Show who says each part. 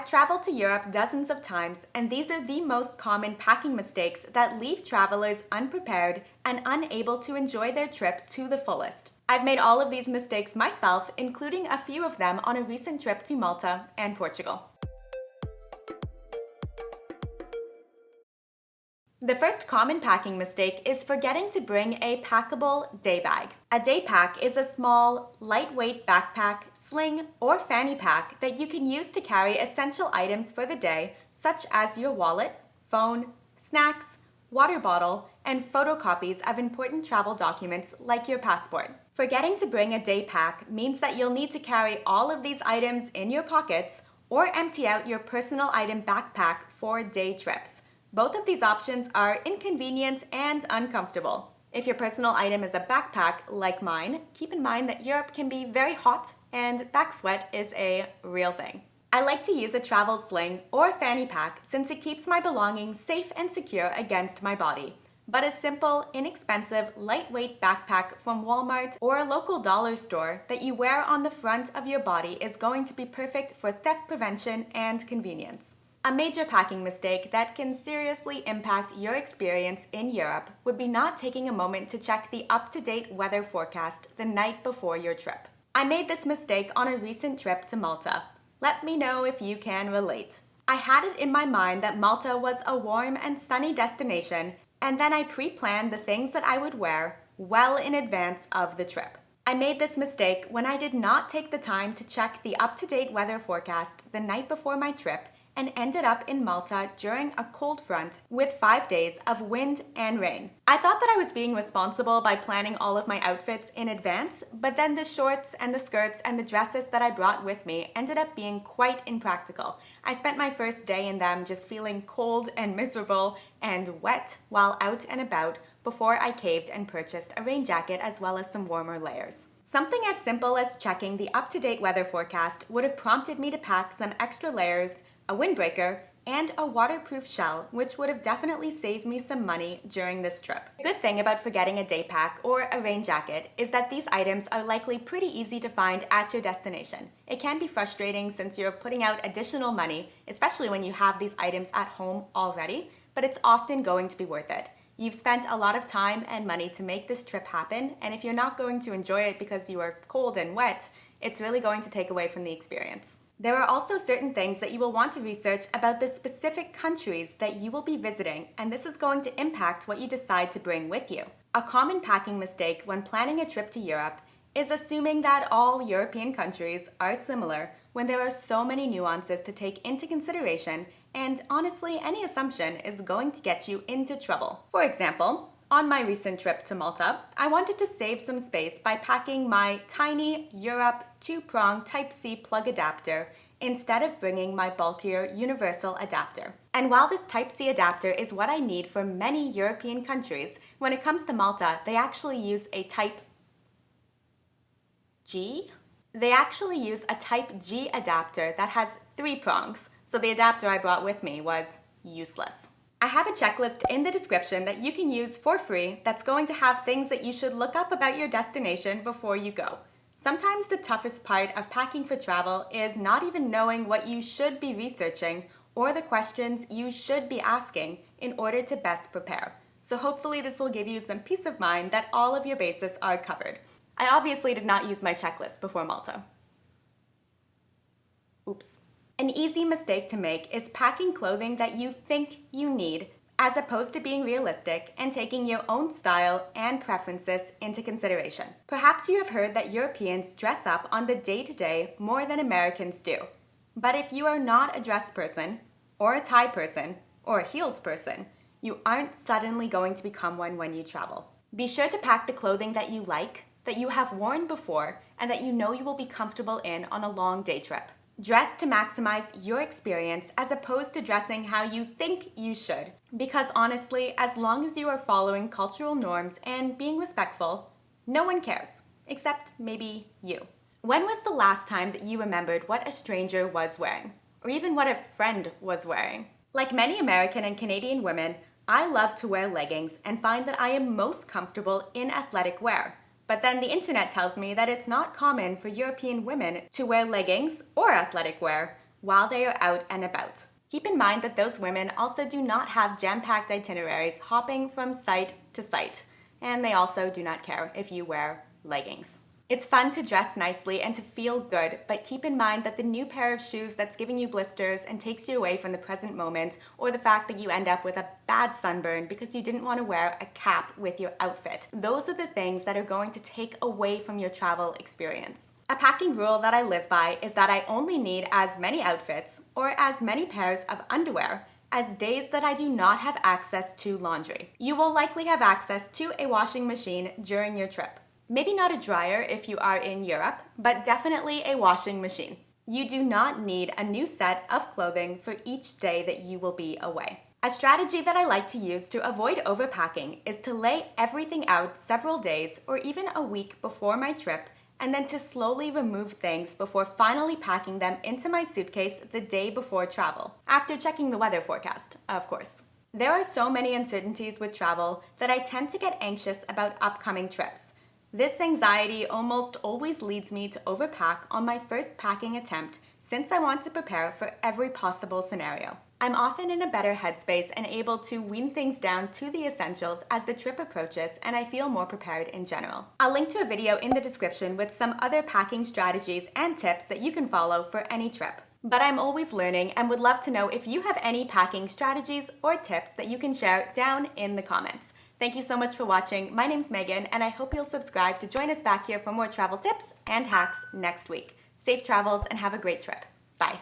Speaker 1: I've traveled to Europe dozens of times, and these are the most common packing mistakes that leave travelers unprepared and unable to enjoy their trip to the fullest. I've made all of these mistakes myself, including a few of them on a recent trip to Malta and Portugal. The first common packing mistake is forgetting to bring a packable day bag. A day pack is a small, lightweight backpack, sling, or fanny pack that you can use to carry essential items for the day, such as your wallet, phone, snacks, water bottle, and photocopies of important travel documents like your passport. Forgetting to bring a day pack means that you'll need to carry all of these items in your pockets or empty out your personal item backpack for day trips. Both of these options are inconvenient and uncomfortable. If your personal item is a backpack like mine, keep in mind that Europe can be very hot and back sweat is a real thing. I like to use a travel sling or fanny pack since it keeps my belongings safe and secure against my body. But a simple, inexpensive, lightweight backpack from Walmart or a local dollar store that you wear on the front of your body is going to be perfect for theft prevention and convenience. A major packing mistake that can seriously impact your experience in Europe would be not taking a moment to check the up-to-date weather forecast the night before your trip. I made this mistake on a recent trip to Malta. Let me know if you can relate. I had it in my mind that Malta was a warm and sunny destination, and then I pre-planned the things that I would wear well in advance of the trip. I made this mistake when I did not take the time to check the up-to-date weather forecast the night before my trip and ended up in Malta during a cold front with 5 days of wind and rain. I thought that I was being responsible by planning all of my outfits in advance, but then the shorts and the skirts and the dresses that I brought with me ended up being quite impractical. I spent my first day in them just feeling cold and miserable and wet while out and about before I caved and purchased a rain jacket as well as some warmer layers. Something as simple as checking the up-to-date weather forecast would have prompted me to pack some extra layers, a windbreaker, and a waterproof shell, which would have definitely saved me some money during this trip. The good thing about forgetting a day pack or a rain jacket is that these items are likely pretty easy to find at your destination. It can be frustrating since you're putting out additional money, especially when you have these items at home already, but it's often going to be worth it. You've spent a lot of time and money to make this trip happen, and if you're not going to enjoy it because you are cold and wet, it's really going to take away from the experience. There are also certain things that you will want to research about the specific countries that you will be visiting, and this is going to impact what you decide to bring with you. A common packing mistake when planning a trip to Europe is assuming that all European countries are similar when there are so many nuances to take into consideration, and honestly, any assumption is going to get you into trouble. For example, on my recent trip to Malta, I wanted to save some space by packing my tiny Europe 2-prong Type-C plug adapter instead of bringing my bulkier universal adapter. And while this Type-C adapter is what I need for many European countries, when it comes to Malta, they actually use a Type G? They actually use a Type G adapter that has 3 prongs, so the adapter I brought with me was useless. I have a checklist in the description that you can use for free that's going to have things that you should look up about your destination before you go. Sometimes the toughest part of packing for travel is not even knowing what you should be researching or the questions you should be asking in order to best prepare. So hopefully this will give you some peace of mind that all of your bases are covered. I obviously did not use my checklist before Malta. Oops. An easy mistake to make is packing clothing that you think you need, as opposed to being realistic and taking your own style and preferences into consideration. Perhaps you have heard that Europeans dress up on the day-to-day more than Americans do. But if you are not a dress person, or a tie person, or a heels person, you aren't suddenly going to become one when you travel. Be sure to pack the clothing that you like, that you have worn before, and that you know you will be comfortable in on a long day trip. Dress to maximize your experience as opposed to dressing how you think you should. Because honestly, as long as you are following cultural norms and being respectful, no one cares, except maybe you. When was the last time that you remembered what a stranger was wearing? Or even what a friend was wearing? Like many American and Canadian women, I love to wear leggings and find that I am most comfortable in athletic wear. But then the internet tells me that it's not common for European women to wear leggings or athletic wear, while they are out and about. Keep in mind that those women also do not have jam-packed itineraries hopping from site to site, and they also do not care if you wear leggings. It's fun to dress nicely and to feel good, but keep in mind that the new pair of shoes that's giving you blisters and takes you away from the present moment, or the fact that you end up with a bad sunburn because you didn't want to wear a cap with your outfit, those are the things that are going to take away from your travel experience. A packing rule that I live by is that I only need as many outfits or as many pairs of underwear as days that I do not have access to laundry. You will likely have access to a washing machine during your trip. Maybe not a dryer if you are in Europe, but definitely a washing machine. You do not need a new set of clothing for each day that you will be away. A strategy that I like to use to avoid overpacking is to lay everything out several days or even a week before my trip, and then to slowly remove things before finally packing them into my suitcase the day before travel, after checking the weather forecast, of course. There are so many uncertainties with travel that I tend to get anxious about upcoming trips. This anxiety almost always leads me to overpack on my first packing attempt, since I want to prepare for every possible scenario. I'm often in a better headspace and able to wean things down to the essentials as the trip approaches, and I feel more prepared in general. I'll link to a video in the description with some other packing strategies and tips that you can follow for any trip. But I'm always learning and would love to know if you have any packing strategies or tips that you can share down in the comments. Thank you so much for watching. My name's Megan, and I hope you'll subscribe to join us back here for more travel tips and hacks next week. Safe travels and have a great trip. Bye.